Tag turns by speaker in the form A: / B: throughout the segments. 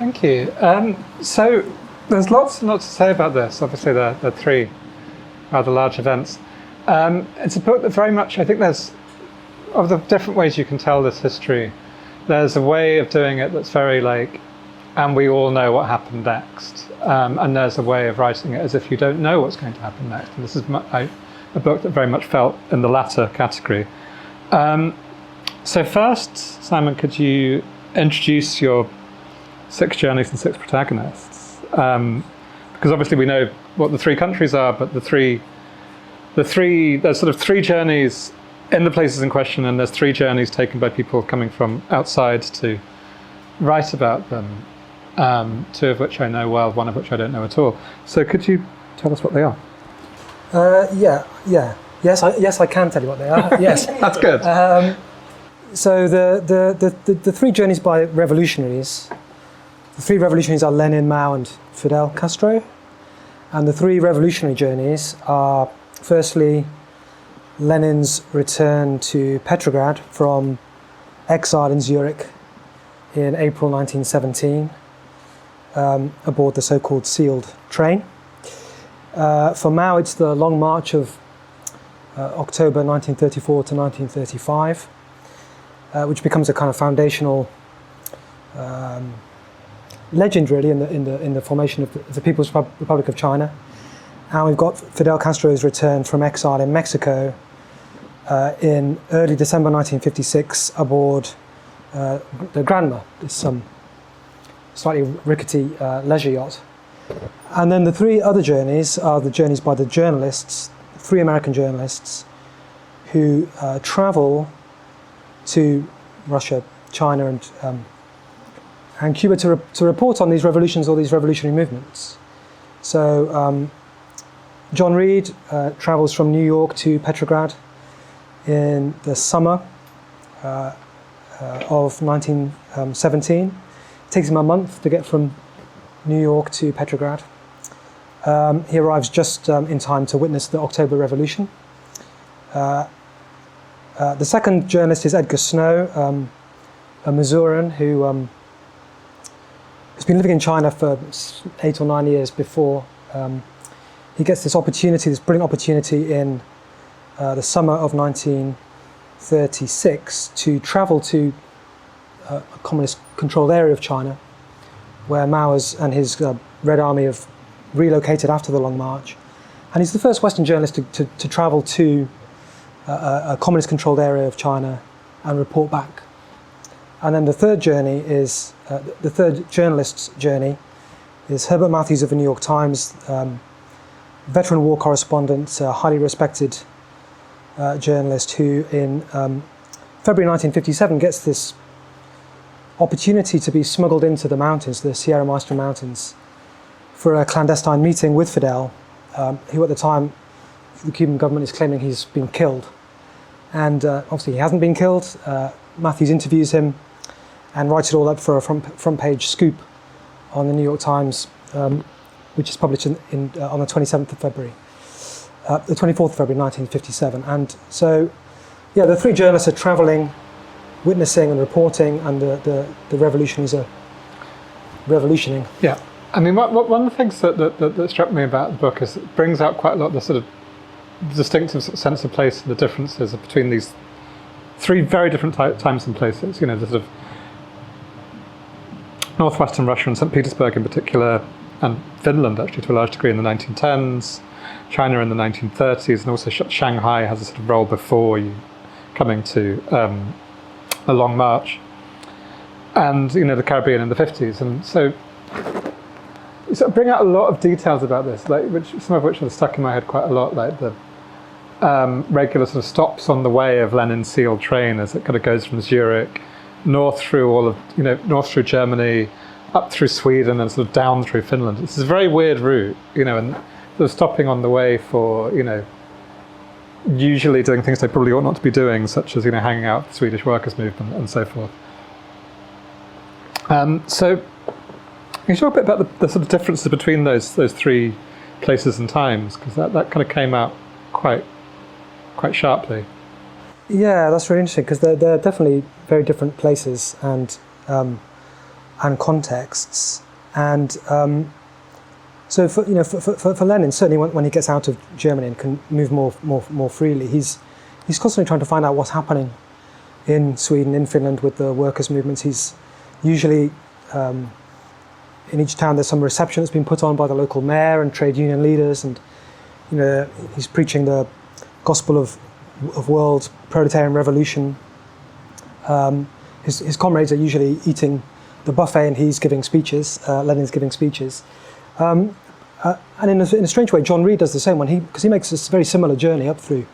A: Thank you. So there's lots and lots to say about this. Obviously, there are three rather large events. It's a book that very much, I think there's, of the different ways you can tell this history, there's a way of doing it that's very like, and we all know what happened next. And there's a way of writing it as if you don't know what's going to happen next. And this is a book that very much felt in the latter category. So first, Simon, could you introduce your 6 journeys and 6 protagonists? Because obviously we know what the 3 countries are, but there's sort of 3 journeys in the places in question, and there's 3 journeys taken by people coming from outside to write about them. 2 of which I know well, 1 of which I don't know at all. So could you tell us what they are?
B: Yes, I can tell you what they are. Yes,
A: that's good.
B: So the 3 journeys by revolutionaries. The 3 revolutionaries are Lenin, Mao, and Fidel Castro. And the 3 revolutionary journeys are, firstly, Lenin's return to Petrograd from exile in Zurich in April 1917, aboard the so-called sealed train. For Mao, it's the Long March of October 1934 to 1935, which becomes a kind of foundational legend, really, in the formation of the People's Republic of China. And we've got Fidel Castro's return from exile in Mexico in early December 1956 aboard the Granma, this slightly rickety leisure yacht. And then the 3 other journeys are the journeys by the journalists, 3 American journalists who travel to Russia, China, and Cuba to report on these revolutions or these revolutionary movements. So John Reed travels from New York to Petrograd in the summer of 1917. It takes him a month to get from New York to Petrograd. He arrives just in time to witness the October Revolution. The second journalist is Edgar Snow, a Missourian who has been living in China for 8 or 9 years before he gets this brilliant opportunity in the summer of 1936 to travel to a communist-controlled area of China where Mao and his Red Army have relocated after the Long March. And he's the first Western journalist to travel to a communist-controlled area of China and report back. And then the third journey is, the third journalist's journey is Herbert Matthews of the New York Times, veteran war correspondent, highly respected journalist who in February 1957 gets this opportunity to be smuggled into the mountains, the Sierra Maestra Mountains, for a clandestine meeting with Fidel, who at the time the Cuban government is claiming he's been killed. And obviously he hasn't been killed. Matthews interviews him and writes it all up for a front page scoop on the New York Times, which is published on the 27th of February, the 24th of February 1957. And so, yeah, the 3 journalists are traveling, witnessing and reporting, and the revolutionaries are revolutioning.
A: Yeah. I mean, one of the things that struck me about the book is it brings out quite a lot of the sort of distinctive sense of place and the differences between these 3 very different times and places. You know, the sort of northwestern Russia and St. Petersburg in particular, and Finland actually to a large degree in the 1910s, China in the 1930s, and also Shanghai has a sort of role before you coming to a Long March, and the Caribbean in the 50s. And so you sort of bring out a lot of details about this, like some of which have stuck in my head quite a lot, like the regular sort of stops on the way of Lenin's sealed train as it kind of goes from Zurich north through north through Germany, up through Sweden, and sort of down through Finland. It's a very weird route, and sort of stopping on the way for usually doing things they probably ought not to be doing, such as hanging out with the Swedish workers' movement and so forth. So can you talk a bit about the sort of differences between those 3 places and times, because that kind of came out quite sharply.
B: Yeah, that's really interesting, because they're definitely very different places, and and contexts. And so for Lenin, certainly when he gets out of Germany and can move more freely, he's constantly trying to find out what's happening in Sweden, in Finland, with the workers' movements. He's usually in each town there's some reception that's been put on by the local mayor and trade union leaders, and he's preaching the gospel of world proletarian revolution. His comrades are usually eating the buffet and he's giving speeches. Lenin's giving speeches. And in a strange way, John Reed does the same one, because he makes this very similar journey up through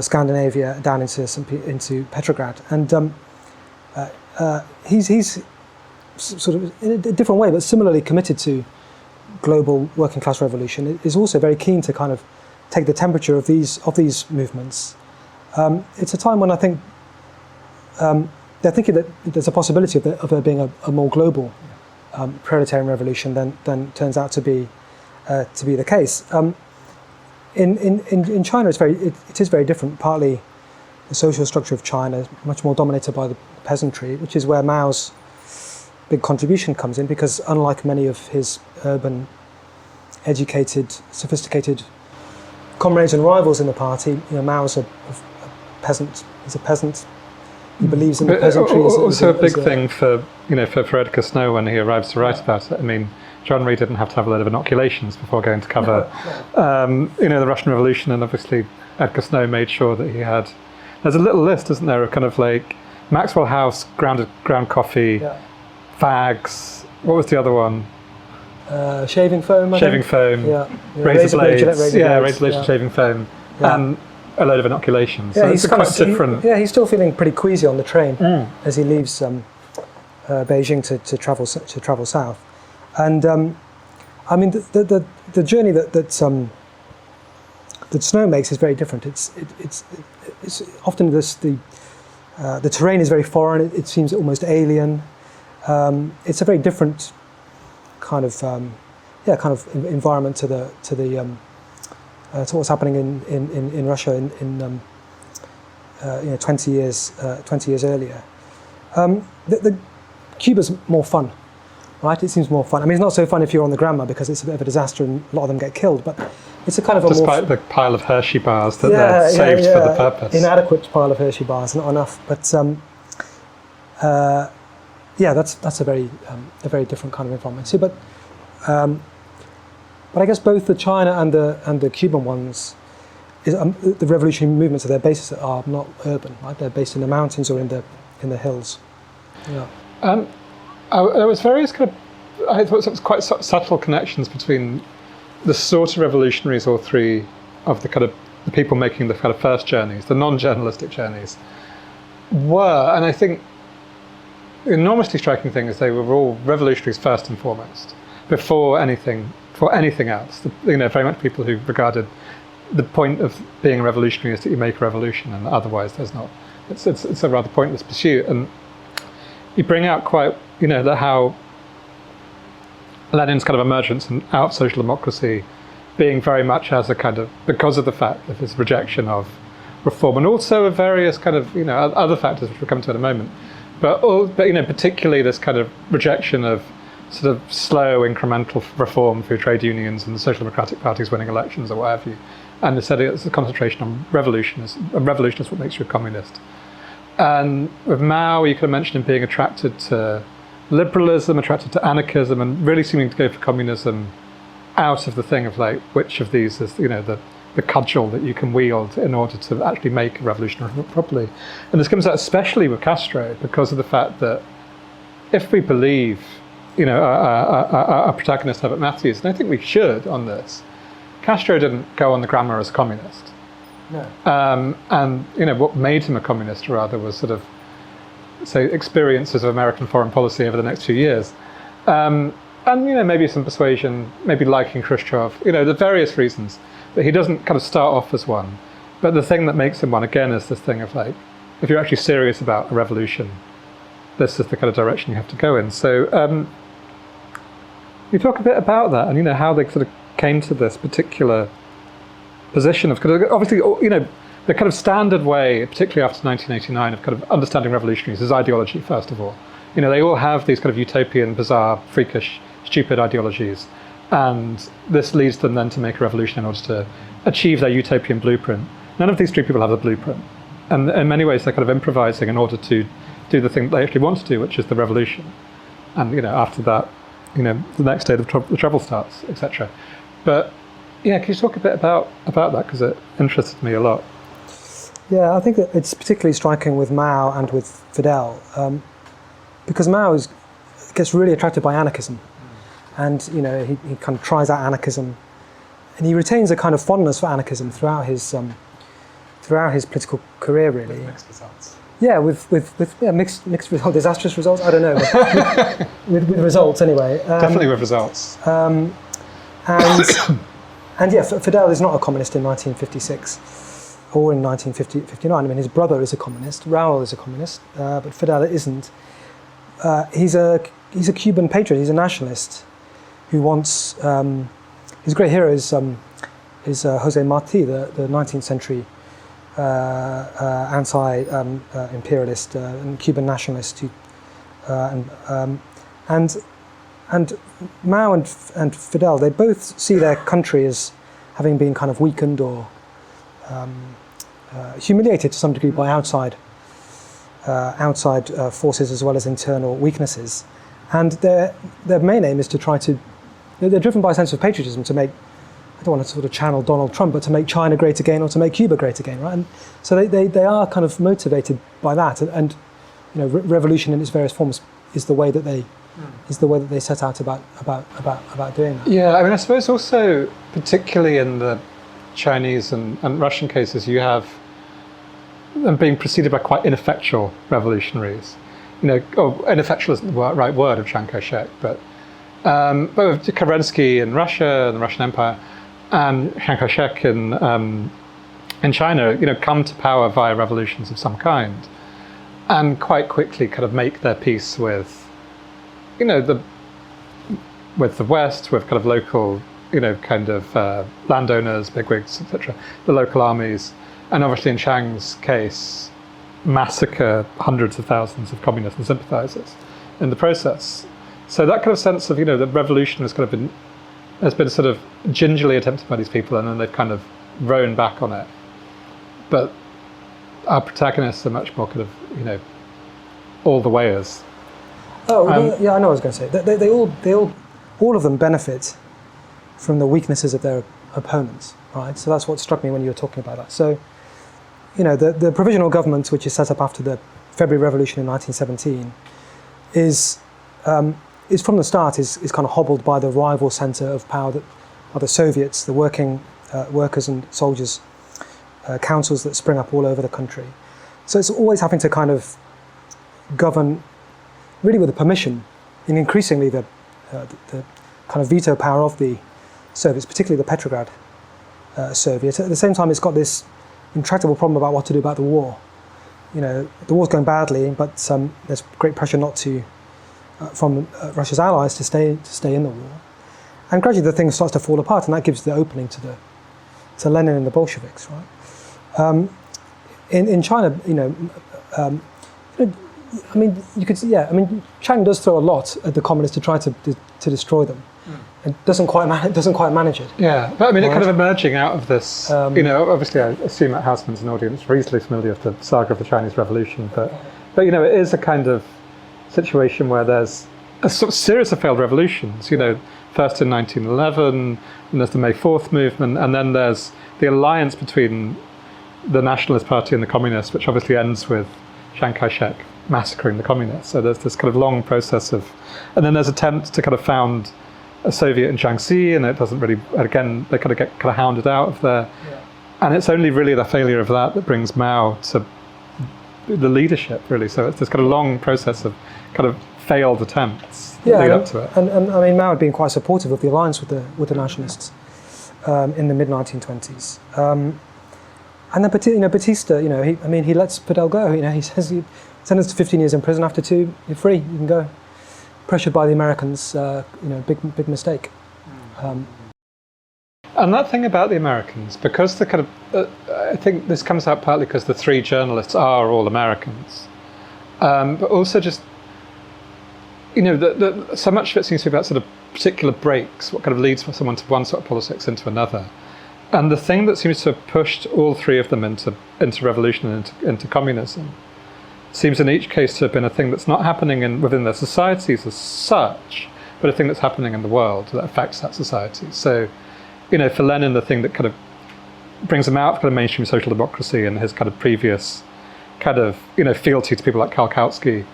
B: Scandinavia down into Petrograd. And he's sort of in a different way, but similarly committed to global working class revolution. Is also very keen to kind of take the temperature of these movements. It's a time when I think they're thinking that there's a possibility of there being a more global proletarian revolution than turns out to be the case. In China, it is very different. Partly, the social structure of China is much more dominated by the peasantry, which is where Mao's big contribution comes in, because unlike many of his urban, educated, sophisticated comrades and rivals in the party, Mao's a peasant. He's a peasant. He believes in the peasantry.
A: Also, a big thing for Edgar Snow when he arrives to write about it. I mean, John Reed didn't have to have a load of inoculations before going to cover, the Russian Revolution, and obviously Edgar Snow made sure that he had. There's a little list, isn't there, of kind of like Maxwell House, ground coffee, fags. What was the other one?
B: Shaving foam.
A: Shaving foam. Razor blades. Razor blades, shaving foam. And a load of inoculations.
B: Yeah,
A: so he's quite different.
B: He's still feeling pretty queasy on the train as he leaves Beijing to travel south. And I mean, the journey that Snow makes is very different. It's often the terrain is very foreign. It seems almost alien. It's a very different kind of environment to what's happening in Russia in 20 years earlier. Cuba's more fun, right? It seems more fun. I mean, it's not so fun if you're on the grandma, because it's a bit of a disaster and a lot of them get killed. But it's a kind of
A: despite the pile of Hershey bars that they're saved for the purpose.
B: Inadequate pile of Hershey bars, not enough. But that's a very different kind of environment. So, but I guess both the China and the Cuban ones, the revolutionary movements, their bases are not urban, right? They're based in the mountains or in the hills. Yeah.
A: There was various kind of, I thought it was quite subtle connections between the sort of revolutionaries, all three of the people making the kind of first journeys, the non-journalistic journeys, were, and I think the enormously striking thing is they were all revolutionaries first and foremost, before anything else. Very much people who regarded the point of being a revolutionary is that you make a revolution, and otherwise there's not. It's a rather pointless pursuit. And you bring out quite, how Lenin's kind of emergence and out of social democracy being very much as a kind of, because of the fact of his rejection of reform, and also of various kind of, other factors which we'll come to in a moment. But particularly this kind of rejection of sort of slow incremental reform through trade unions and the social democratic parties winning elections or what have you. And it's a concentration on revolution. And revolution is what makes you a communist. And with Mao, you could have mentioned him being attracted to liberalism, attracted to anarchism, and really seeming to go for communism out of the thing of like, which of these is, the cudgel that you can wield in order to actually make a revolution properly. And this comes out especially with Castro, because of the fact that if we believe, our protagonist Herbert Matthews, and I think we should on this, Castro didn't go on the grammar as a communist.
B: No.
A: And what made him a communist rather was sort of, say, experiences of American foreign policy over the next few years. And maybe some persuasion, maybe liking Khrushchev, the various reasons. But he doesn't kind of start off as one. But the thing that makes him one, again, is this thing of like, if you're actually serious about a revolution, this is the kind of direction you have to go in. So you talk a bit about that and, how they sort of came to this particular position of, obviously, the kind of standard way, particularly after 1989, of kind of understanding revolutionaries is ideology, first of all. They all have these kind of utopian, bizarre, freakish, stupid ideologies, and this leads them then to make a revolution in order to achieve their utopian blueprint. None of these three people have a blueprint, and in many ways they're kind of improvising in order to do the thing that they actually want to do, which is the revolution. And after that, the next day the trouble starts, etc. But can you talk a bit about that, because it interested me a lot?
B: Yeah, I think that it's particularly striking with Mao and with Fidel, because Mao gets really attracted by anarchism, and he kind of tries out anarchism, and he retains a kind of fondness for anarchism throughout his political career, really.
A: With mixed results.
B: Yeah, with mixed results, disastrous results. I don't know, but with results anyway.
A: Definitely with results.
B: And Fidel is not a communist in 1956 or in 1959. I mean, his brother is a communist. Raúl is a communist, but Fidel isn't. He's a Cuban patriot. He's a nationalist who wants. His great hero is José Martí, the 19th century anti-imperialist and Cuban nationalist, and Mao and Fidel, they both see their country as having been kind of weakened or humiliated to some degree by outside forces as well as internal weaknesses, and their main aim is to try to. They're driven by a sense of patriotism to make. I don't want to sort of channel Donald Trump, but to make China great again or to make Cuba great again, right? And so they are kind of motivated by that, and revolution in its various forms is the way that they set out about doing that.
A: Yeah, I mean, I suppose also, particularly in the Chinese and Russian cases, you have them being preceded by quite ineffectual revolutionaries. Ineffectual isn't the right word of Chiang Kai-shek, but with Kerensky in Russia and the Russian Empire, and Chiang Kai-shek in China, come to power via revolutions of some kind, and quite quickly kind of make their peace with, the West, with kind of local, landowners, bigwigs, etc., the local armies, and obviously in Chiang's case, massacre hundreds of thousands of communists and sympathizers in the process. So that kind of sense of, the revolution has been sort of gingerly attempted by these people, and then they've kind of rown back on it. But our protagonists are much more kind of, all the wayers.
B: Oh, yeah, I know what I was going to say. They all of them benefit from the weaknesses of their opponents, right? So that's what struck me when you were talking about that. So, the provisional government, which is set up after the February Revolution in 1917, is from the start is kind of hobbled by the rival centre of power that are the Soviets, the working workers and soldiers councils that spring up all over the country. So it's always having to kind of govern really with the permission, and increasingly the kind of veto power of the Soviets, particularly the Petrograd Soviet. At the same time, it's got this intractable problem about what to do about the war. The war's going badly, but there's great pressure not to. From Russia's allies to stay in the war, and gradually the thing starts to fall apart, and that gives the opening to Lenin and the Bolsheviks, right? In China, I mean, you could, Chiang does throw a lot at the communists to try to destroy them, and doesn't quite manage it.
A: Yeah, but I mean, it kind of emerging out of this. Obviously, I assume that Houseman's an audience reasonably familiar with the saga of the Chinese Revolution, but it is a kind of situation where there's a sort of series of failed revolutions, first in 1911, and there's the May 4th movement, and then there's the alliance between the Nationalist Party and the Communists, which obviously ends with Chiang Kai-shek massacring the Communists. So there's this kind of long process of, and then there's attempts to kind of found a Soviet in Jiangxi, and it doesn't really, again, they kind of get kind of hounded out of there. Yeah. And it's only really the failure of that brings Mao to the leadership, really. So it's this kind of long process of kind of failed attempts that lead up to it.
B: And I mean, Mao had been quite supportive of the alliance with the nationalists in the mid-1920s. And then Batista, he lets Fidel go. He says he sentenced to 15 years in prison. After 2, you're free. You can go. Pressured by the Americans, big mistake.
A: And that thing about the Americans, because the kind of, I think this comes out partly because the 3 journalists are all Americans, but also just so much of it seems to be about sort of particular breaks, what kind of leads someone to one sort of politics into another. And the thing that seems to have pushed all three of them into revolution and into communism seems in each case to have been a thing that's not happening within their societies as such, but a thing that's happening in the world that affects that society. So, for Lenin, the thing that kind of brings him out of kind of mainstream social democracy and his kind of previous kind of, fealty to people like Karl Kautsky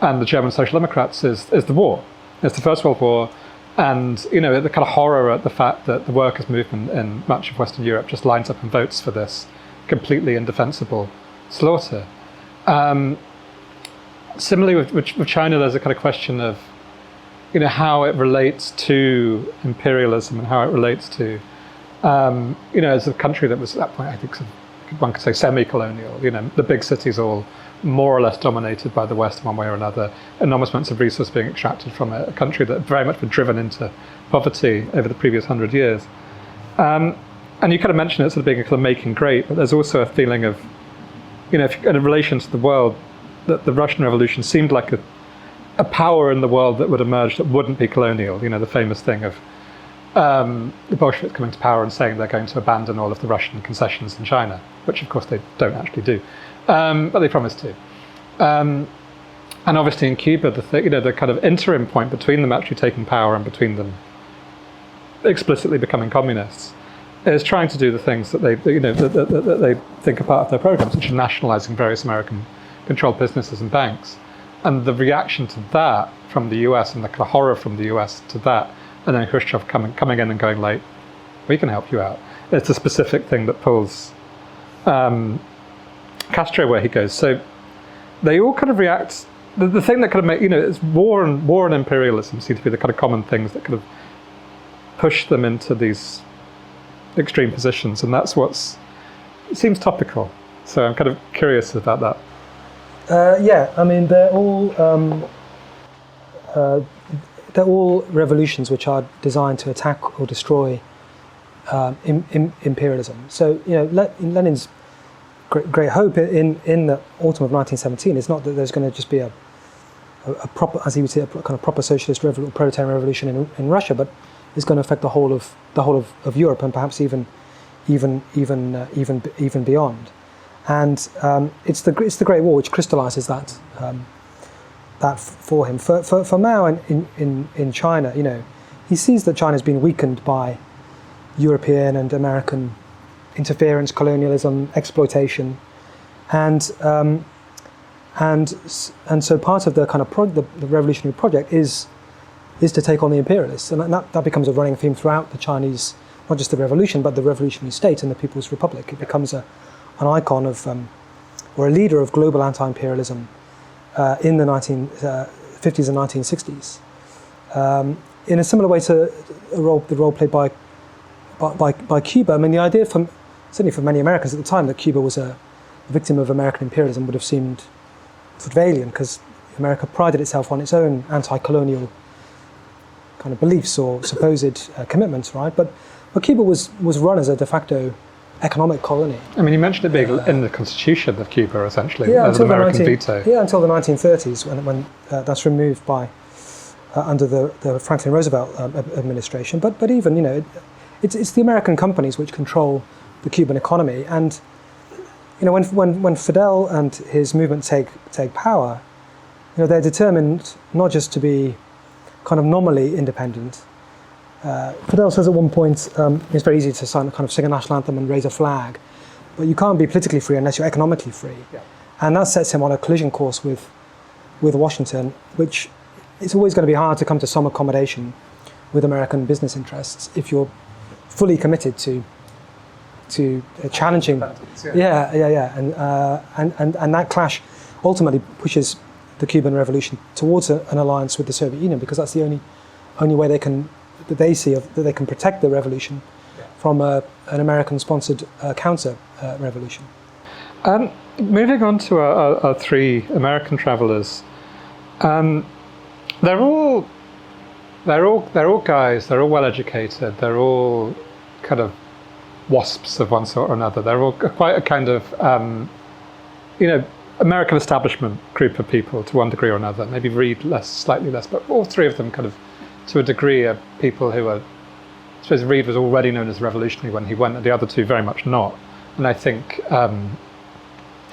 A: and the German Social Democrats is the war. It's the First World War, and, the kind of horror at the fact that the workers' movement in much of Western Europe just lines up and votes for this completely indefensible slaughter. Similarly with China, there's a kind of question of, how it relates to imperialism and how it relates to, as a country that was at that point, I think one could say semi-colonial. The big cities all more or less dominated by the West in one way or another, enormous amounts of resources being extracted from it, a country that very much been driven into poverty over the previous 100 years. And you kind of mentioned it sort of being a kind of making great, but there's also a feeling of, in relation to the world, that the Russian Revolution seemed like a power in the world that would emerge that wouldn't be colonial. The famous thing of the Bolsheviks coming to power and saying they're going to abandon all of the Russian concessions in China, which of course they don't actually do, but they promised to. And obviously in Cuba, the kind of interim point between them actually taking power and between them explicitly becoming communists is trying to do the things that they think are part of their programs, which are nationalizing various American-controlled businesses and banks. And the reaction to that from the US and the kind of horror from the US to that, and then Khrushchev coming in and going like, we can help you out. It's a specific thing that pulls Castro where he goes. So they all kind of react. The thing that kind of make, it's war and imperialism seem to be the kind of common things that kind of push them into these extreme positions, and that's it seems topical. So I'm kind of curious about that.
B: I mean, they're all revolutions which are designed to attack or destroy imperialism. So, Lenin's great hope in the autumn of 1917 is not that there's going to just be a proper, as he would say, a kind of proper socialist proletarian revolution in Russia, but it's going to affect the whole of Europe and perhaps even beyond. And it's the Great War which crystallizes that for him. For Mao in China, he sees that China's been weakened by European and American interference, colonialism, exploitation, and so part of the kind of the revolutionary project is to take on the imperialists, and that becomes a running theme throughout the Chinese, not just the revolution, but the revolutionary state and the People's Republic. It becomes an icon of, or a leader of global anti-imperialism in the 1950s and 1960s. In a similar way to the role played by Cuba. I mean, the idea, certainly for many Americans at the time, that Cuba was a victim of American imperialism would have seemed valiant, because America prided itself on its own anti-colonial kind of beliefs or supposed commitments, right? But Cuba was run as a de facto economic colony.
A: I mean, you mentioned it being in the constitution of Cuba, essentially, as
B: an
A: American veto.
B: Yeah, until the 1930s, when that's removed by under the Franklin Roosevelt administration. But even, it's the American companies which control the Cuban economy. And when Fidel and his movement take power, they're determined not just to be kind of nominally independent. Fidel says at one point, it's very easy to kind of sing a national anthem and raise a flag, but you can't be politically free unless you're economically free. Yeah. And that sets him on a collision course with Washington, which it's always going to be hard to come to some accommodation with American business interests if you're fully committed to challenging. And that clash ultimately pushes the Cuban Revolution towards an alliance with the Soviet Union, because that's the only way they can protect the revolution from an American-sponsored counter-revolution.
A: Moving on to our three American travellers, they're all guys. They're all well educated. They're all kind of wasps of one sort or another. They're all quite a kind of American establishment group of people to one degree or another. Maybe Reed slightly less, but all three of them kind of, to a degree, are people who are. I suppose Reed was already known as revolutionary when he went, and the other two very much not. And I think,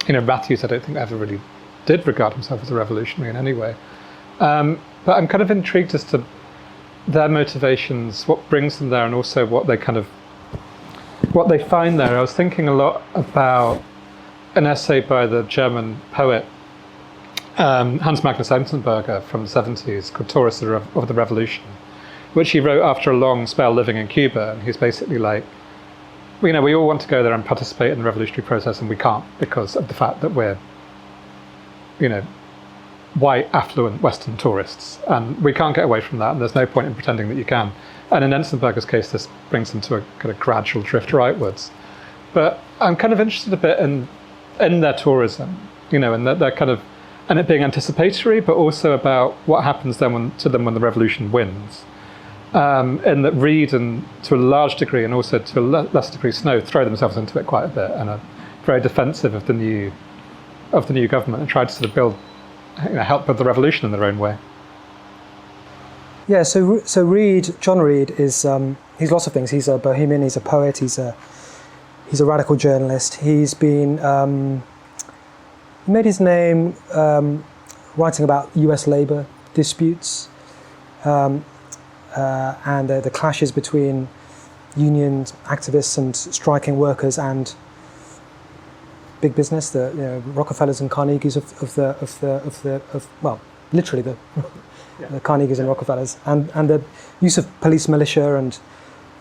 A: Matthews, I don't think ever really did regard himself as a revolutionary in any way. But I'm kind of intrigued as to their motivations, what brings them there, and also what they find there. I was thinking a lot about an essay by the German poet Hans Magnus Enzensberger from the 70s called Tourists of the Revolution, which he wrote after a long spell living in Cuba. And he's basically like, we all want to go there and participate in the revolutionary process, and we can't because of the fact that we're, white, affluent Western tourists, and we can't get away from that, and there's no point in pretending that you can. And in Enzensberger's case, this brings them to a kind of gradual drift rightwards. But I'm kind of interested a bit in their tourism, and that they're kind of, and it being anticipatory, but also about what happens then to them when the revolution wins. And that Reed, and to a large degree, and also to a less degree Snow, throw themselves into it quite a bit and are very defensive of the new government and try to sort of build, help build the revolution in their own way.
B: Yeah, so Reed, John Reed, is he's lots of things. He's a bohemian, he's a poet, he's a radical journalist. He's been he made his name writing about U.S. labor disputes and the clashes between union activists and striking workers and big business, the Rockefellers and Carnegies literally the Carnegies and Rockefellers, and the use of police militia and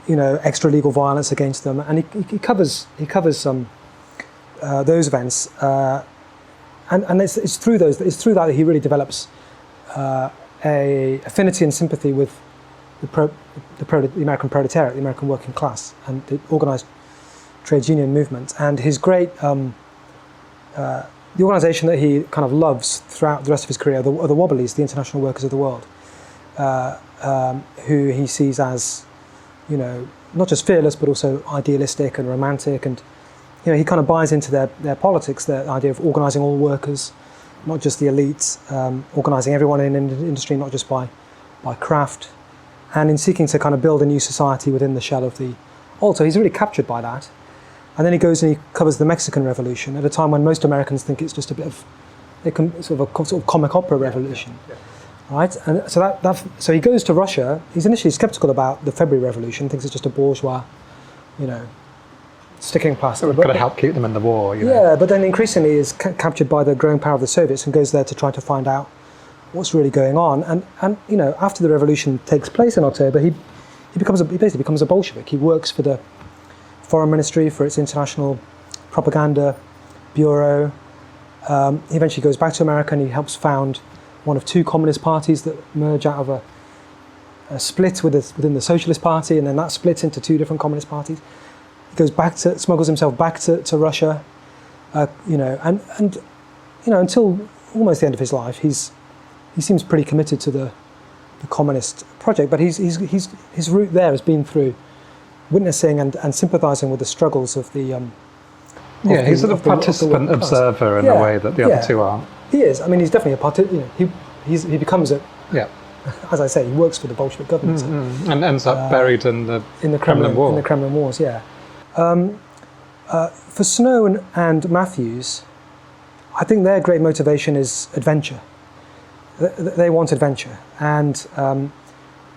B: extra legal violence against them, and he covers some those events, and it's through that he really develops a affinity and sympathy with the American proletariat, the American working class, and the organised trades union movement. And his great the organisation that he kind of loves throughout the rest of his career are the Wobblies, the International Workers of the World, who he sees as not just fearless but also idealistic and romantic, and he kind of buys into their politics, their idea of organising all workers, not just the elites, organising everyone in industry, not just by craft, and in seeking to kind of build a new society within the shell of the old. So he's really captured by that. And then he goes and he covers the Mexican Revolution at a time when most Americans think it's just a bit of sort of comic opera revolution, right? And so he goes to Russia. He's initially skeptical about the February Revolution, thinks it's just a bourgeois, sticking plaster.
A: We're going to help keep them in the war.
B: Yeah, but then increasingly is captured by the growing power of the Soviets and goes there to try to find out what's really going on. And after the revolution takes place in October, he basically becomes a Bolshevik. He works for the Foreign Ministry, for its International Propaganda Bureau. He eventually goes back to America and he helps found one of two communist parties that merge out of a split within the Socialist Party, and then that splits into two different communist parties. He goes back smuggles himself back to Russia, and until almost the end of his life, he seems pretty committed to the communist project. But his route there has been through witnessing and sympathising with the struggles of the
A: he's sort of participant observer in a way that the other two aren't.
B: He is. I mean, he's definitely a participant. He becomes a as I say, he works for the Bolshevik government
A: and ends up buried in the Kremlin War.
B: In the Kremlin Wars, yeah. For Snow and Matthews, I think their great motivation is adventure. They want adventure, and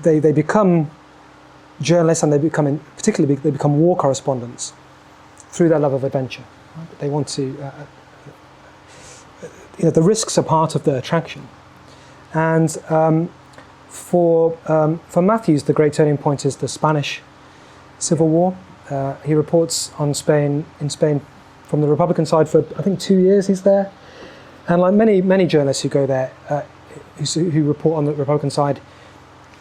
B: they become journalists, and they become war correspondents through their love of adventure. They want to, the risks are part of their attraction. And for Matthews, the great turning point is the Spanish Civil War. He reports in Spain from the Republican side for I think 2 years. He's there, and like many journalists who go there, who report on the Republican side,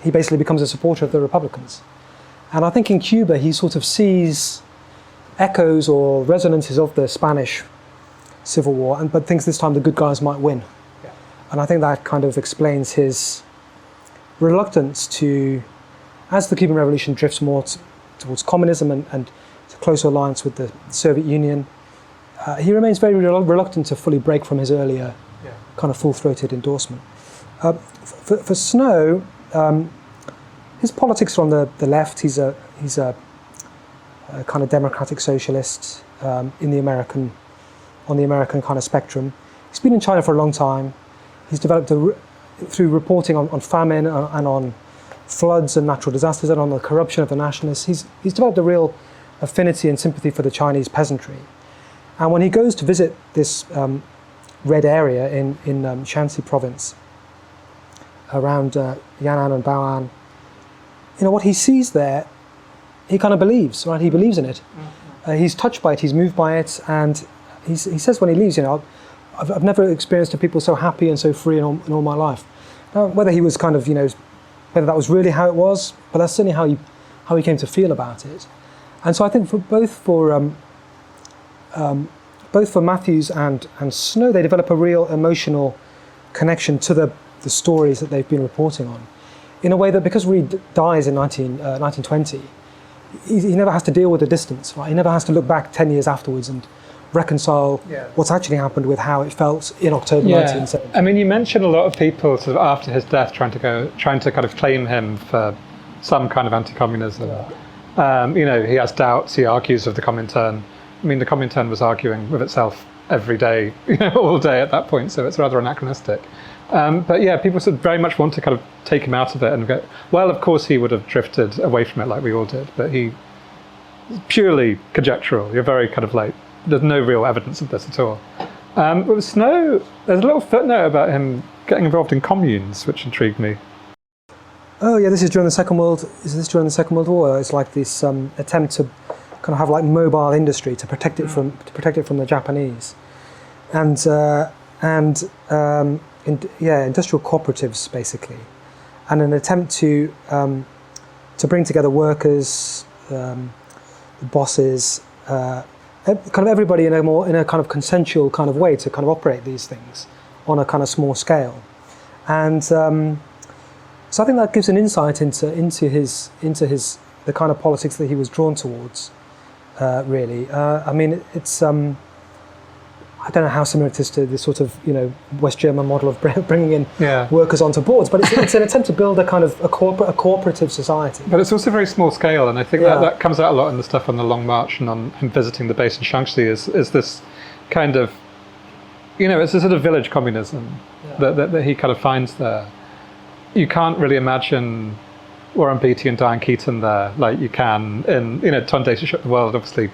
B: he basically becomes a supporter of the Republicans. And I think in Cuba, he sort of sees echoes or resonances of the Spanish Civil War, but thinks this time the good guys might win. Yeah. And I think that kind of explains his reluctance to, as the Cuban Revolution drifts more towards communism and to closer alliance with the Soviet Union, he remains very reluctant to fully break from his earlier kind of full-throated endorsement. For Snow, his politics are on the left. He's a kind of democratic socialist on the American kind of spectrum. He's been in China for a long time. He's developed through reporting on famine and on floods and natural disasters and on the corruption of the nationalists. He's developed a real affinity and sympathy for the Chinese peasantry. And when he goes to visit this red area in Shanxi province around Yan'an and Bao'an, what he sees there, he kind of believes, right? He believes in it. He's touched by it, he's moved by it, and he says when he leaves, I've never experienced a people so happy and so free in all my life. Now, whether he was kind of, whether that was really how it was, but that's certainly how he came to feel about it. And so I think both for Matthews and Snow, they develop a real emotional connection to the stories that they've been reporting on, in a way that because Reed dies in 1920, he never has to deal with the distance, right? He never has to look back 10 years afterwards and reconcile what's actually happened with how it felt in October 1970.
A: I mean, you mentioned a lot of people sort of after his death trying to kind of claim him for some kind of anti-communism. He has doubts. He argues with the Comintern. I mean, the Comintern was arguing with itself every day, all day at that point. So it's rather anachronistic. But yeah, people sort of very much want to kind of take him out of it and go, well, of course he would have drifted away from it like we all did, but he purely conjectural. You're very kind of like, there's no real evidence of this at all. But with Snow, there's a little footnote about him getting involved in communes, which intrigued me.
B: Oh yeah, this is during the Second World. Is this during the Second World War? It's like this attempt to kind of have like mobile industry to protect it from the Japanese, and industrial cooperatives basically, and an attempt to bring together workers, bosses, kind of everybody in a kind of consensual kind of way to kind of operate these things on a kind of small scale, and so I think that gives an insight into the kind of politics that he was drawn towards. Really, I mean, it's I don't know how similar it is to the sort of West German model of bringing in workers onto boards, but it's an attempt to build a kind of a cooperative society.
A: But it's also very small scale, and I think that comes out a lot in the stuff on the Long March and on him visiting the base in Shanxi. Is this kind of it's a sort of village communism that he kind of finds there. You can't really imagine Warren Beatty and Diane Keaton there like you can in 10 Days to Shock the World. Obviously,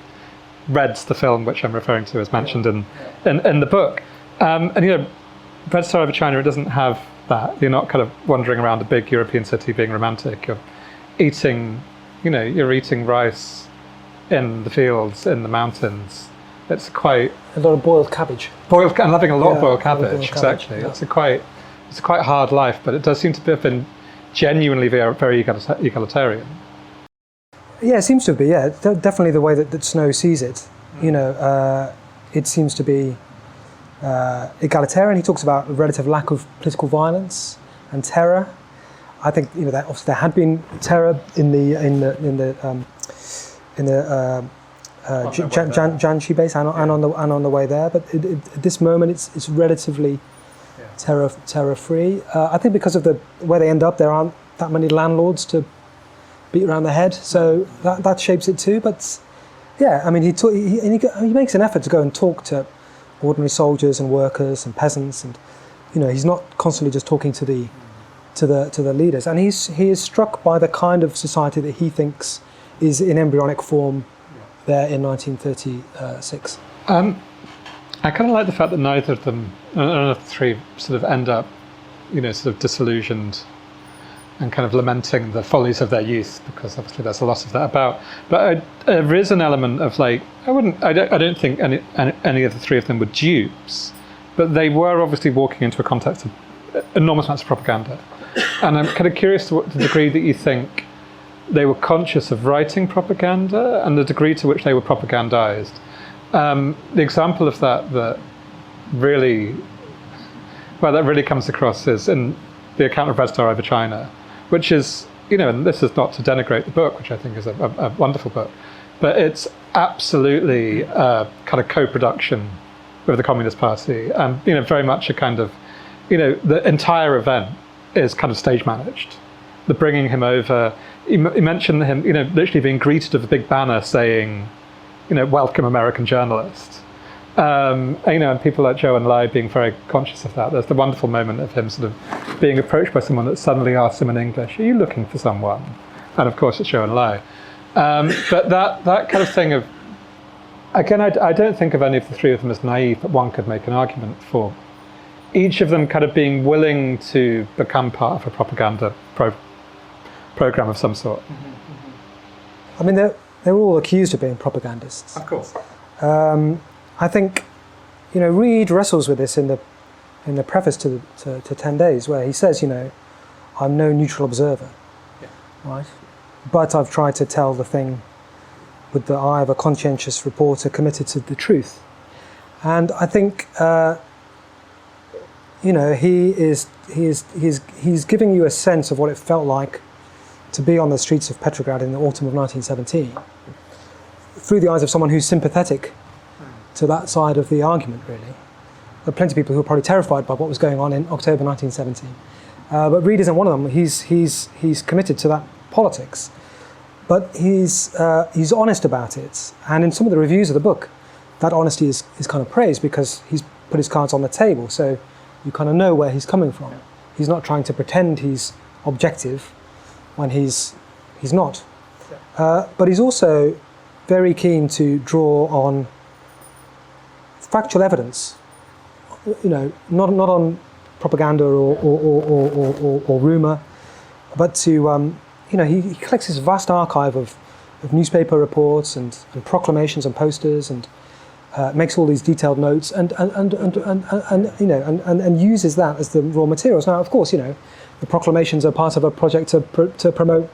A: Red's the film which I'm referring to is mentioned in the book. And Red Star Over China, it doesn't have that. You're not kind of wandering around a big European city being romantic. You're eating, you're eating rice in the fields, in the mountains. It's quite
B: a lot of boiled cabbage.
A: I'm having a lot of boiled cabbage. Exactly.
B: Yeah.
A: It's a quite hard life, but it does seem to have been genuinely very egalitarian.
B: Yeah, it seems to be. Yeah, definitely the way that Snow sees it. It seems to be egalitarian. He talks about a relative lack of political violence and terror. I think that obviously there had been terror in the Jiangxi base and on the way there, but at this moment it's relatively terror free. I think because of where they end up, there aren't that many landlords to beat around the head, so that shapes it too. But yeah, I mean, he makes an effort to go and talk to ordinary soldiers and workers and peasants, and he's not constantly just talking to the leaders. And he is struck by the kind of society that he thinks is in embryonic form there in 1936.
A: I kind of like the fact that neither of them, none of the three, sort of end up, sort of disillusioned and kind of lamenting the follies of their youth, because obviously there's a lot of that about. But there is an element of like, I don't think any of the three of them were dupes, but they were obviously walking into a context of enormous amounts of propaganda. And I'm kind of curious to what the degree that you think they were conscious of writing propaganda and the degree to which they were propagandized. The example of that really comes across is in the account of Red Star Over China, which is, and this is not to denigrate the book, which I think is a wonderful book, but it's absolutely kind of co-production with the Communist Party, and very much a kind of, the entire event is kind of stage managed. The bringing him over, he mentioned him, literally being greeted with a big banner saying, welcome American journalist. And people like Zhou Enlai being very conscious of that. There's the wonderful moment of him sort of being approached by someone that suddenly asks him in English, "Are you looking for someone?" And of course it's Zhou Enlai. But that kind of thing of, again, I don't think of any of the three of them as naive, but one could make an argument for each of them kind of being willing to become part of a propaganda program of some sort.
B: I mean, they're all accused of being propagandists.
A: Of course.
B: I think, Reed wrestles with this in the preface to 10 Days, where he says, I'm no neutral observer, right? But I've tried to tell the thing with the eye of a conscientious reporter committed to the truth. And I think, he's giving you a sense of what it felt like to be on the streets of Petrograd in the autumn of 1917, through the eyes of someone who's sympathetic to that side of the argument, really. There are plenty of people who are probably terrified by what was going on in October 1917. But Reed isn't one of them. He's committed to that politics. But he's honest about it. And in some of the reviews of the book, that honesty is kind of praised because he's put his cards on the table. So you kind of know where he's coming from. He's not trying to pretend he's objective when he's not. But he's also very keen to draw on factual evidence, not on propaganda or rumour, but to, he collects this vast archive of newspaper reports and proclamations and posters, and makes all these detailed notes and uses that as the raw materials. Now, of course, the proclamations are part of a project to promote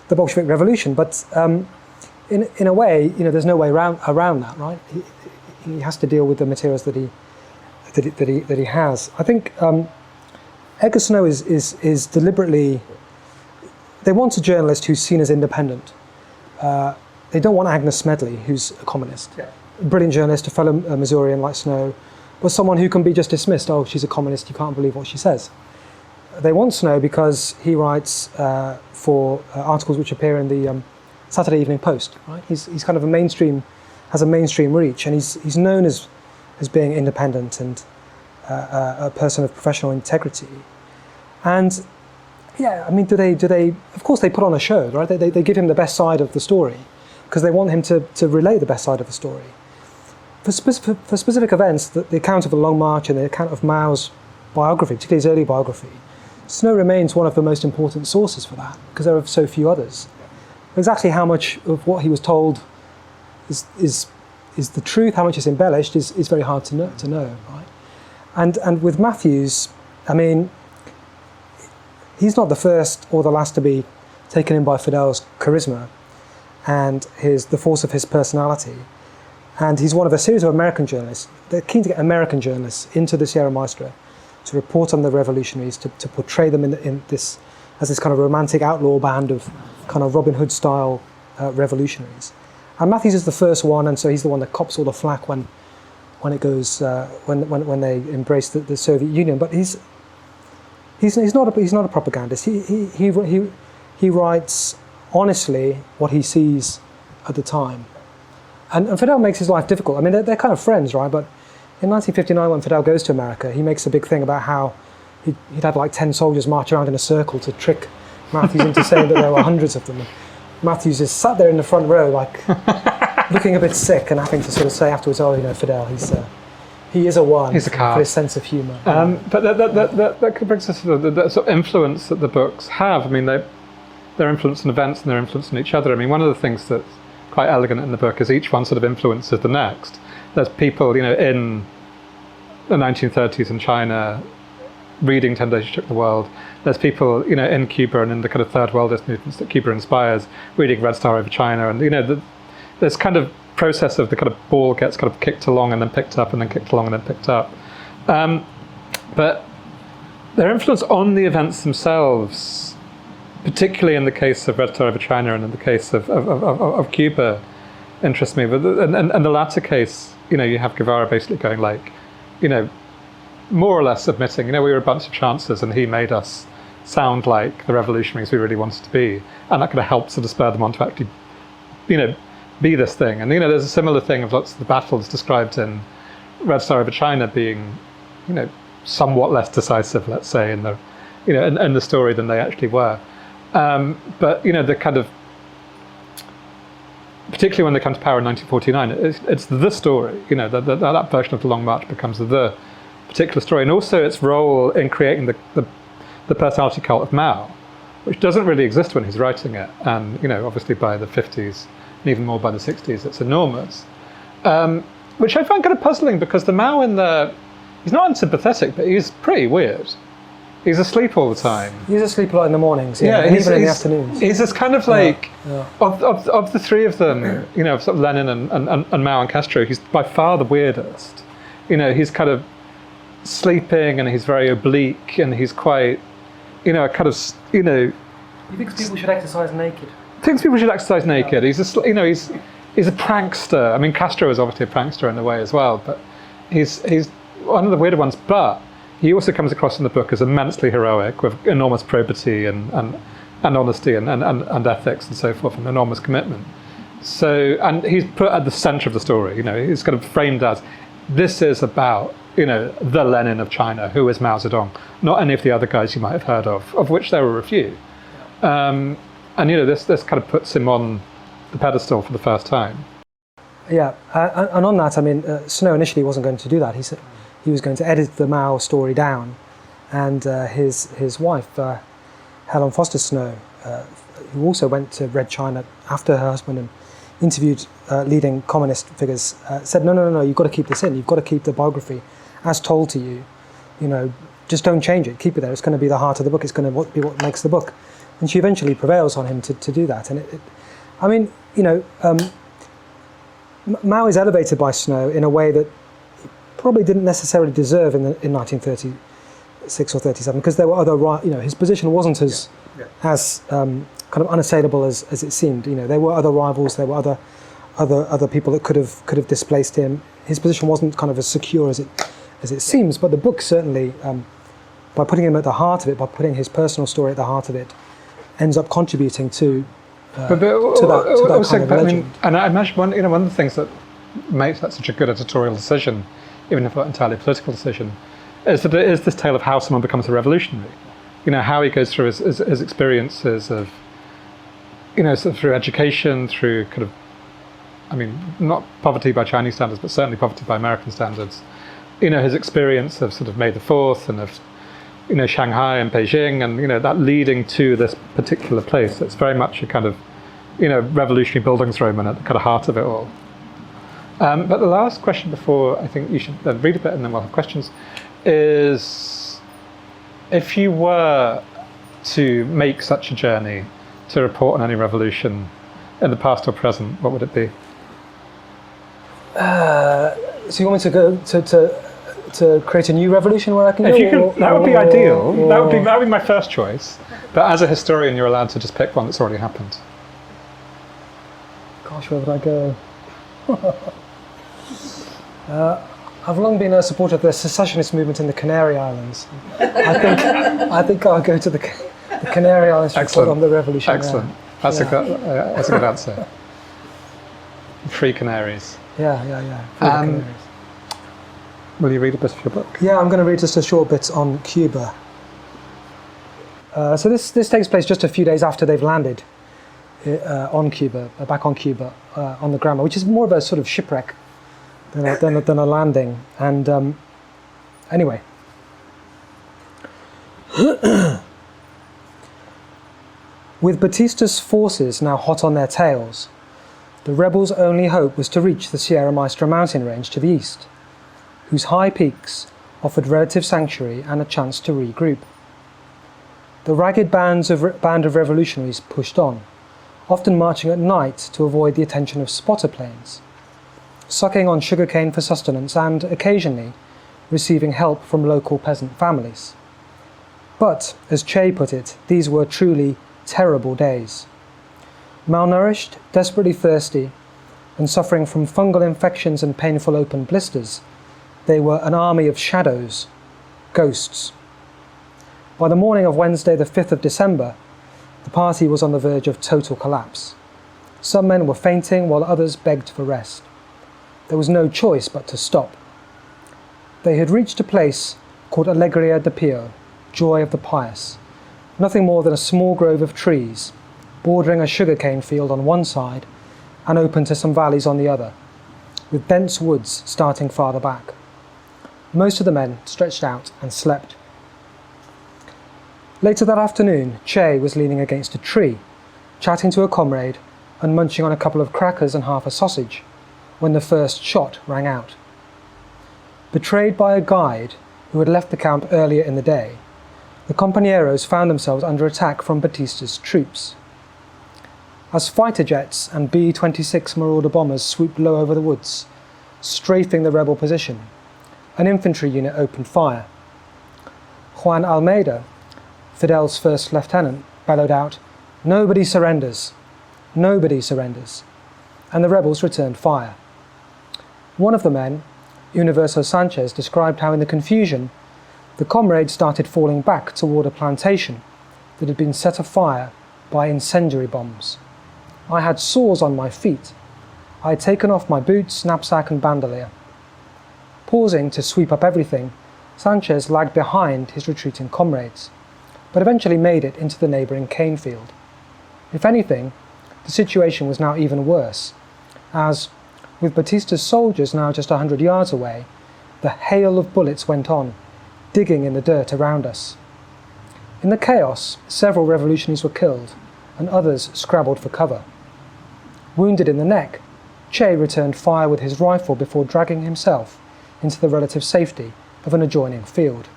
B: the Bolshevik Revolution, but in a way, there's no way around that, right? He has to deal with the materials that he has. I think Edgar Snow is deliberately. They want a journalist who's seen as independent. They don't want Agnes Smedley, who's a communist. Yeah. A brilliant journalist, a fellow Missourian like Snow, but someone who can be just dismissed. Oh, she's a communist. You can't believe what she says. They want Snow because he writes for articles which appear in the Saturday Evening Post. Right? He's kind of has a mainstream reach, and he's known as being independent and a person of professional integrity. And yeah, I mean, do they? Of course, they put on a show, right? They give him the best side of the story because they want him to relay the best side of the story. For specific events, the account of the Long March and the account of Mao's biography, particularly his early biography, Snow remains one of the most important sources for that because there are so few others. Exactly how much of what he was told is the truth, how much is embellished, is very hard to know, right? And with Matthews, I mean, he's not the first or the last to be taken in by Fidel's charisma and the force of his personality. And he's one of a series of American journalists. They're keen to get American journalists into the Sierra Maestra to report on the revolutionaries, to portray them in this as this kind of romantic outlaw band of kind of Robin Hood style revolutionaries. And Matthews is the first one, and so he's the one that cops all the flack when it goes when they embrace the Soviet Union. But he's not a propagandist. He writes honestly what he sees at the time. And Fidel makes his life difficult. I mean, they're kind of friends, right? But in 1959, when Fidel goes to America, he makes a big thing about how he'd had like 10 soldiers march around in a circle to trick Matthews into saying that there were hundreds of them. Matthews is sat there in the front row, like looking a bit sick, and having to sort of say afterwards, "Oh, Fidel, he is a one."
A: He's a card.
B: For his sense of humour.
A: But that brings us to the sort of influence that the books have. I mean, they're influencing events and they're influencing each other. I mean, one of the things that's quite elegant in the book is each one sort of influences the next. There's people, in the 1930s in China reading 10 Days You Shook the World. There's people, in Cuba and in the kind of third worldist movements that Cuba inspires, reading Red Star Over China. And, there's kind of process of the kind of ball gets kind of kicked along and then picked up and then kicked along and then picked up. But their influence on the events themselves, particularly in the case of Red Star Over China and in the case of Cuba, interests me. But and the latter case, you have Guevara basically going like, more or less admitting, we were a bunch of chancers and he made us sound like the revolutionaries we really wanted to be, and that kind of helped sort of spur them on to actually, be this thing. And there's a similar thing of lots of the battles described in Red Star over China being, somewhat less decisive, let's say, in the, in the story than they actually were. But the kind of, particularly when they come to power in 1949, it's the story. That version of the Long March becomes the particular story, and also its role in creating the personality cult of Mao, which doesn't really exist when he's writing it, and obviously by the 50s and even more by the 60s, it's enormous. Which I find kind of puzzling, because the Mao he's not unsympathetic, but he's pretty weird. He's asleep all the time.
B: He's asleep a lot in the mornings, and even in the afternoons.
A: He's this kind of like, of the three of them, sort of Lenin and Mao and Castro, he's by far the weirdest. He's kind of sleeping, and he's very oblique, and he's quite, a kind of,
B: He thinks people should exercise naked.
A: Yeah. He's a prankster. I mean, Castro is obviously a prankster in a way as well, but he's one of the weirder ones. But he also comes across in the book as immensely heroic, with enormous probity and honesty and ethics and so forth, and enormous commitment. So, and he's put at the center of the story. He's kind of framed as, this is about the Lenin of China, who is Mao Zedong, not any of the other guys you might have heard of which there were a few. And this kind of puts him on the pedestal for the first time.
B: Yeah, and on that, I mean, Snow initially wasn't going to do that. He said he was going to edit the Mao story down, and his wife, Helen Foster Snow, who also went to Red China after her husband and interviewed leading communist figures, said, no, you've got to keep this in. You've got to keep the biography as told to you. Just don't change it. Keep it there. It's going to be the heart of the book. It's going to be what makes the book. And she eventually prevails on him to do that. And Mao is elevated by Snow in a way that he probably didn't necessarily deserve in 1936 or 37, because there were other, his position wasn't as kind of unassailable as it seemed. There were other rivals, there were other people that could have displaced him. His position wasn't kind of as secure as it seems, but the book certainly, by putting him at the heart of it, by putting his personal story at the heart of it, ends up contributing to that kind of legend.
A: And I imagine one of the things that makes that such a good editorial decision, even if not entirely a political decision, is that it is this tale of how someone becomes a revolutionary. How he goes through his experiences of, sort of through education, through kind of, not poverty by Chinese standards, but certainly poverty by American standards. His experience of sort of May the 4th and of, Shanghai and Beijing, and, that leading to this particular place. It's very much a kind of, revolutionary Bildungsroman at the kind of heart of it all. But the last question before, I think you should read a bit and then we'll have questions, is if you were to make such a journey to report on any revolution in the past or present, what would it be?
B: So you want me to go to create a new revolution where I can go?
A: That would be ideal. That would be my first choice. But as a historian, you're allowed to just pick one that's already happened.
B: Gosh, where would I go? I've long been a supporter of the secessionist movement in the Canary Islands. I think I'll go to the Canary Islands to report on the revolution.
A: Excellent. That's a good answer. Free Canaries.
B: Yeah. Free Canaries.
A: Will you read a bit of your book?
B: Yeah, I'm going to read just a short bit on Cuba. So this takes place just a few days after they've landed on Cuba, back on Cuba, on the Grammar, which is more of a sort of shipwreck than a landing. And anyway. With Batista's forces now hot on their tails, the rebels' only hope was to reach the Sierra Maestra mountain range to the east, whose high peaks offered relative sanctuary and a chance to regroup. The ragged band of revolutionaries pushed on, often marching at night to avoid the attention of spotter planes, sucking on sugarcane for sustenance and, occasionally, receiving help from local peasant families. But, as Che put it, these were truly terrible days. Malnourished, desperately thirsty, and suffering from fungal infections and painful open blisters, they were an army of shadows, ghosts. By the morning of Wednesday, the 5th of December, the party was on the verge of total collapse. Some men were fainting while others begged for rest. There was no choice but to stop. They had reached a place called Alegria de Pio, joy of the pious, nothing more than a small grove of trees, bordering a sugarcane field on one side and open to some valleys on the other, with dense woods starting farther back. Most of the men stretched out and slept. Later that afternoon, Che was leaning against a tree, chatting to a comrade and munching on a couple of crackers and half a sausage, when the first shot rang out. Betrayed by a guide who had left the camp earlier in the day, the compañeros found themselves under attack from Batista's troops. As fighter jets and B-26 Marauder bombers swooped low over the woods, strafing the rebel position, an infantry unit opened fire. Juan Almeida, Fidel's first lieutenant, bellowed out, "Nobody surrenders! Nobody surrenders!" and the rebels returned fire. One of the men, Universo Sanchez, described how in the confusion, the comrades started falling back toward a plantation that had been set afire by incendiary bombs. I had sores on my feet. I had taken off my boots, knapsack and bandolier. Pausing to sweep up everything, Sanchez lagged behind his retreating comrades, but eventually made it into the neighbouring cane field. If anything, the situation was now even worse, as, with Batista's soldiers now just 100 yards away, the hail of bullets went on, digging in the dirt around us. In the chaos, several revolutionaries were killed, and others scrabbled for cover. Wounded in the neck, Che returned fire with his rifle before dragging himself into the relative safety of an adjoining field.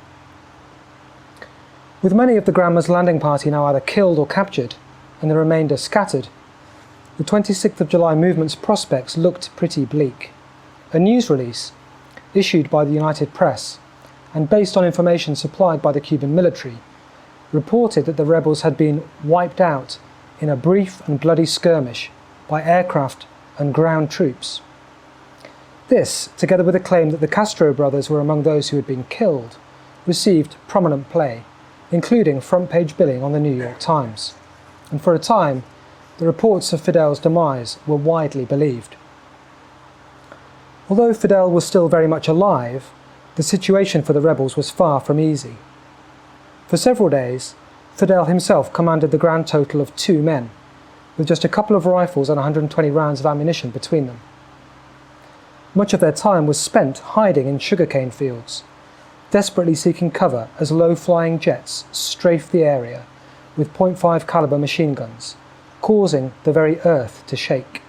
B: With many of the Granma's landing party now either killed or captured, and the remainder scattered, the 26th of July movement's prospects looked pretty bleak. A news release, issued by the United Press, and based on information supplied by the Cuban military, reported that the rebels had been wiped out in a brief and bloody skirmish by aircraft and ground troops. This, together with the claim that the Castro brothers were among those who had been killed, received prominent play, including front-page billing on the New York Times, and for a time, the reports of Fidel's demise were widely believed. Although Fidel was still very much alive, the situation for the rebels was far from easy. For several days, Fidel himself commanded the grand total of 2 men, with just a couple of rifles and 120 rounds of ammunition between them. Much of their time was spent hiding in sugarcane fields, desperately seeking cover as low-flying jets strafed the area with .5 caliber machine guns, causing the very earth to shake.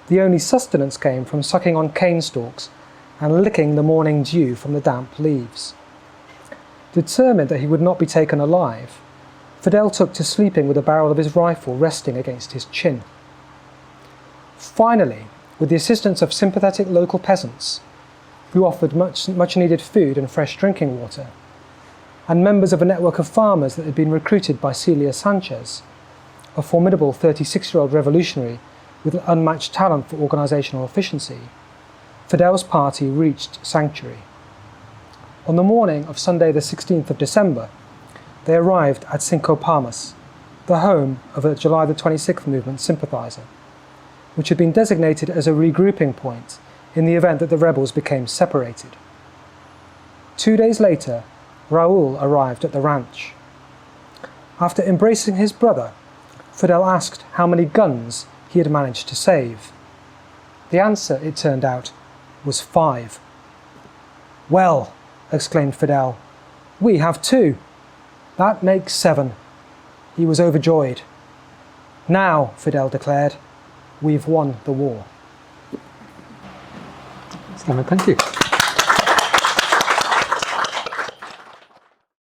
B: The only sustenance came from sucking on cane stalks and licking the morning dew from the damp leaves. Determined that he would not be taken alive, Fidel took to sleeping with the barrel of his rifle resting against his chin. Finally, with the assistance of sympathetic local peasants, who offered much needed food and fresh drinking water, and members of a network of farmers that had been recruited by Celia Sanchez, a formidable 36-year-old revolutionary with an unmatched talent for organizational efficiency, Fidel's party reached sanctuary. On the morning of Sunday the 16th of December, they arrived at Cinco Palmas, the home of a July the 26th movement sympathizer, which had been designated as a regrouping point in the event that the rebels became separated. 2 days later, Raúl arrived at the ranch. After embracing his brother, Fidel asked how many guns he had managed to save. The answer, it turned out, was 5. "Well," exclaimed Fidel, "we have 2. That makes 7. He was overjoyed. "Now," Fidel declared, "we've won the war."
A: Simon, thank you.